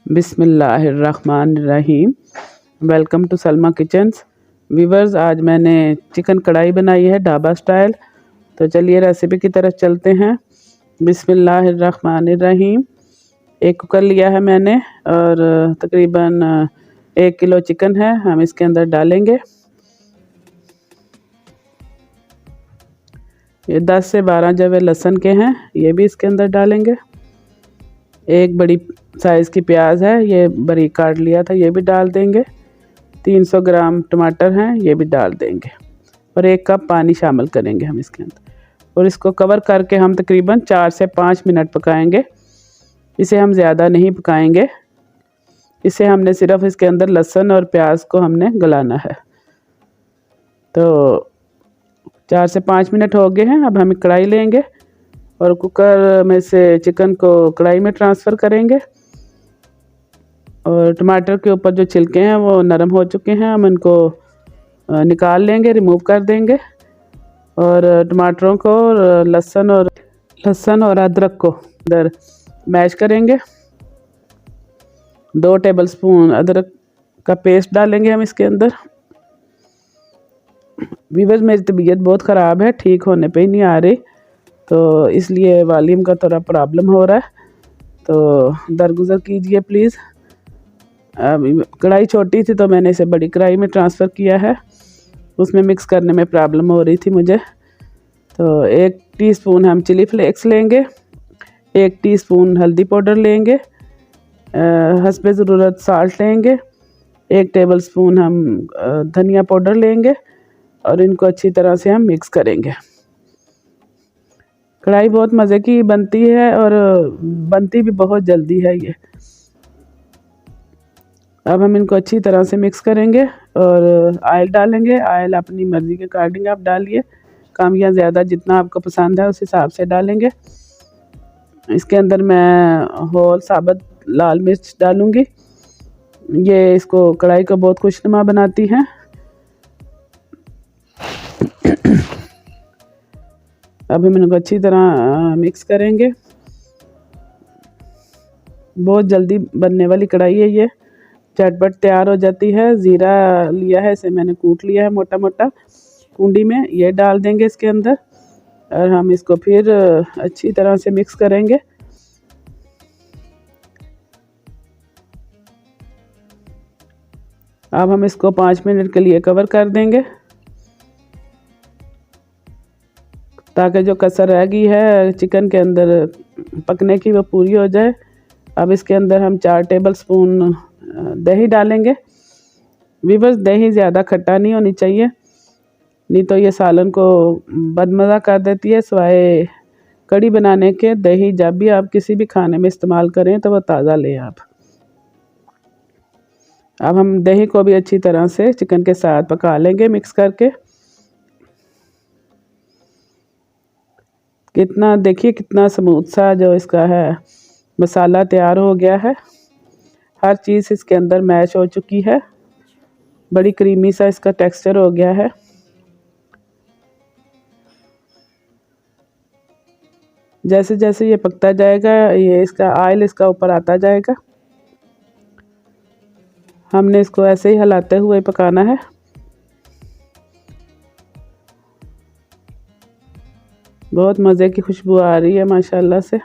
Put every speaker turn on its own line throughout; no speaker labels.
बिस्मिल्लाहिर्रहमानिर्रहीम। Welcome to Salma kitchens. Viewers, आज मैंने चिकन कढ़ाई बनाई है ढाबा स्टाइल। तो चलिए रेसिपी की तरफ चलते हैं। बिस्मिल्लाहिर्रहमानिर्रहीम। एक कुकर लिया है मैंने और तकरीबन 1 किलो चिकन है। हम इसके अंदर डालेंगे ये 10 से 12 जवे लहसुन के हैं, ये भी इसके अंदर डालेंगे। एक बड़ी साइज़ की प्याज है, ये बारीक काट लिया था, ये भी डाल देंगे। 300 ग्राम टमाटर हैं, ये भी डाल देंगे। और 1 कप पानी शामिल करेंगे हम इसके अंदर। और इसको कवर करके हम तकरीबन 4 से 5 मिनट पकाएंगे। इसे हम ज़्यादा नहीं पकाएंगे। इसे हमने सिर्फ इसके अंदर लहसुन और प्याज को हमने गलाना है। तो 4 से 5 मिनट हो गए हैं। अब हम कढ़ाई लेंगे और कुकर में से चिकन को कढ़ाई में ट्रांसफ़र करेंगे। और टमाटर के ऊपर जो छिलके हैं वो नरम हो चुके हैं, हम इनको निकाल लेंगे, रिमूव कर देंगे। और टमाटरों को लहसुन और अदरक को इधर मैश करेंगे। 2 टेबलस्पून अदरक का पेस्ट डालेंगे हम इसके अंदर। वीवर्स, मेरी तबीयत बहुत ख़राब है, ठीक होने पे ही नहीं आ रही, तो इसलिए वॉल्यूम का थोड़ा प्रॉब्लम हो रहा है, तो दरगुजर कीजिए प्लीज़। कढ़ाई छोटी थी तो मैंने इसे बड़ी कढ़ाई में ट्रांसफ़र किया है, उसमें मिक्स करने में प्रॉब्लम हो रही थी मुझे। तो 1 टीस्पून हम चिली फ्लेक्स लेंगे, 1 टीस्पून हल्दी पाउडर लेंगे, हस्बे ज़रूरत साल्ट लेंगे, 1 टेबलस्पून हम धनिया पाउडर लेंगे और इनको अच्छी तरह से हम मिक्स करेंगे। कढ़ाई बहुत मज़े की बनती है और बनती भी बहुत जल्दी है ये। अब हम इनको अच्छी तरह से मिक्स करेंगे और ऑयल डालेंगे। ऑयल अपनी मर्ज़ी के अकॉर्डिंग आप डालिए, कम या ज़्यादा जितना आपको पसंद है उस हिसाब से डालेंगे। इसके अंदर मैं होल साबुत लाल मिर्च डालूँगी, ये इसको कढ़ाई को बहुत खुशनुमा बनाती हैं। अब हम इनको अच्छी तरह मिक्स करेंगे। बहुत जल्दी बनने वाली कढ़ाई है ये, झटपट तैयार हो जाती है। ज़ीरा लिया है, इसे मैंने कूट लिया है मोटा मोटा कुंडी में, ये डाल देंगे इसके अंदर और हम इसको फिर अच्छी तरह से मिक्स करेंगे। अब हम इसको 5 मिनट के लिए कवर कर देंगे ताकि जो कसर रह गई है चिकन के अंदर पकने की वो पूरी हो जाए। अब इसके अंदर हम 4 टेबलस्पून दही डालेंगे। वीवर्स, दही ज़्यादा खट्टा नहीं होनी चाहिए, नहीं तो ये सालन को बदमज़ा कर देती है। सिवाय कढ़ी बनाने के दही जब भी आप किसी भी खाने में इस्तेमाल करें तो वह ताज़ा लें आप। अब हम दही को भी अच्छी तरह से चिकन के साथ पका लेंगे मिक्स करके। देखिए कितना स्मूथ सा जो इसका है मसाला तैयार हो गया है। हर चीज़ इसके अंदर मैश हो चुकी है, बड़ी क्रीमी सा इसका टेक्सचर हो गया है। जैसे जैसे ये पकता जाएगा ये इसका ऑयल इसका ऊपर आता जाएगा। हमने इसको ऐसे ही हिलाते हुए पकाना है। बहुत मज़े की खुशबू आ रही है माशाल्लाह से।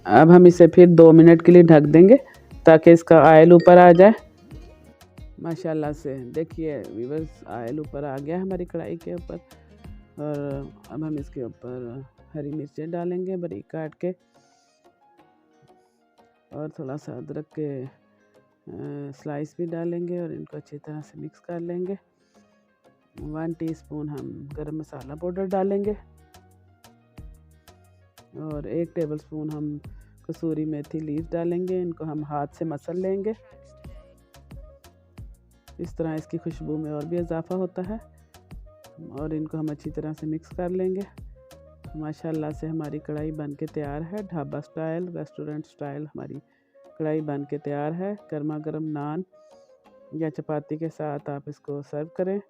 अब हम इसे फिर 2 मिनट के लिए ढक देंगे ताकि इसका ऑयल ऊपर आ जाए माशाल्लाह से। देखिए वीवर्स, ऑयल ऊपर आ गया है हमारी कढ़ाई के ऊपर। और अब हम इसके ऊपर हरी मिर्चें डालेंगे बारीक काट के और थोड़ा सा अदरक के स्लाइस भी डालेंगे और इनको अच्छी तरह से मिक्स कर लेंगे। 1 टीस्पून हम गरम मसाला पाउडर डालेंगे और 1 टेबलस्पून हम कसूरी मेथी लीव्स डालेंगे। इनको हम हाथ से मसल लेंगे, इस तरह इसकी खुशबू में और भी इजाफा होता है। और इनको हम अच्छी तरह से मिक्स कर लेंगे। माशाल्लाह से हमारी कढ़ाई बन के तैयार है। ढाबा स्टाइल, रेस्टोरेंट स्टाइल हमारी कढ़ाई बन के तैयार है। गर्मा गर्म नान या चपाती के साथ आप इसको सर्व करें।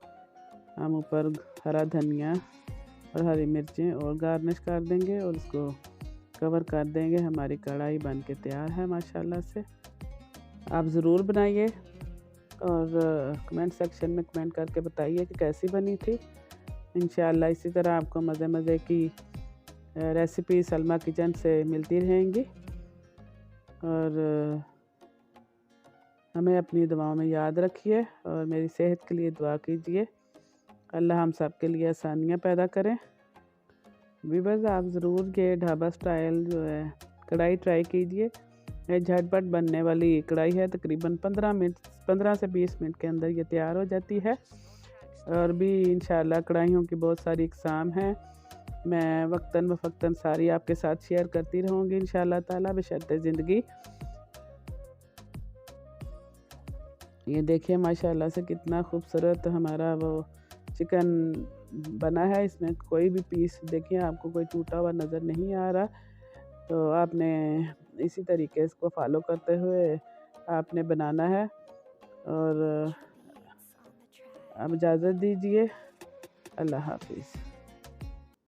हम ऊपर हरा धनिया और हरी मिर्चें और गार्निश कर देंगे और इसको कवर कर देंगे। हमारी कढ़ाई बन के तैयार है माशाल्लाह से। आप ज़रूर बनाइए और कमेंट सेक्शन में कमेंट करके बताइए कि कैसी बनी थी। इंशाअल्लाह इसी तरह आपको मज़े मज़े की रेसिपी सलमा किचन से मिलती रहेंगी और हमें अपनी दुआओं में याद रखिए और मेरी सेहत के लिए दुआ कीजिए। अल्लाह हम सब के लिए आसानियाँ पैदा करें। व्यूअर्स, आप ज़रूर ये ढाबा स्टाइल जो है कढ़ाई ट्राई कीजिए। ये झटपट बनने वाली कढ़ाई है, तकरीबन 15 से 20 मिनट के अंदर ये तैयार हो जाती है। और भी इंशाअल्लाह कढ़ाइयों की बहुत सारी इकसाम हैं, मैं वक्तन फ़वक्तन सारी आपके साथ शेयर करती रहूँगी इंशाअल्लाह ताला बशर्ते ज़िंदगी। ये देखिए माशाल्लाह से कितना खूबसूरत हमारा वो चिकन बना है। इसमें कोई भी पीस देखिए आपको कोई टूटा हुआ नज़र नहीं आ रहा। तो आपने इसी तरीके इसको फॉलो करते हुए आपने बनाना है। और अब इजाज़त दीजिए। अल्लाह हाफ़िज़।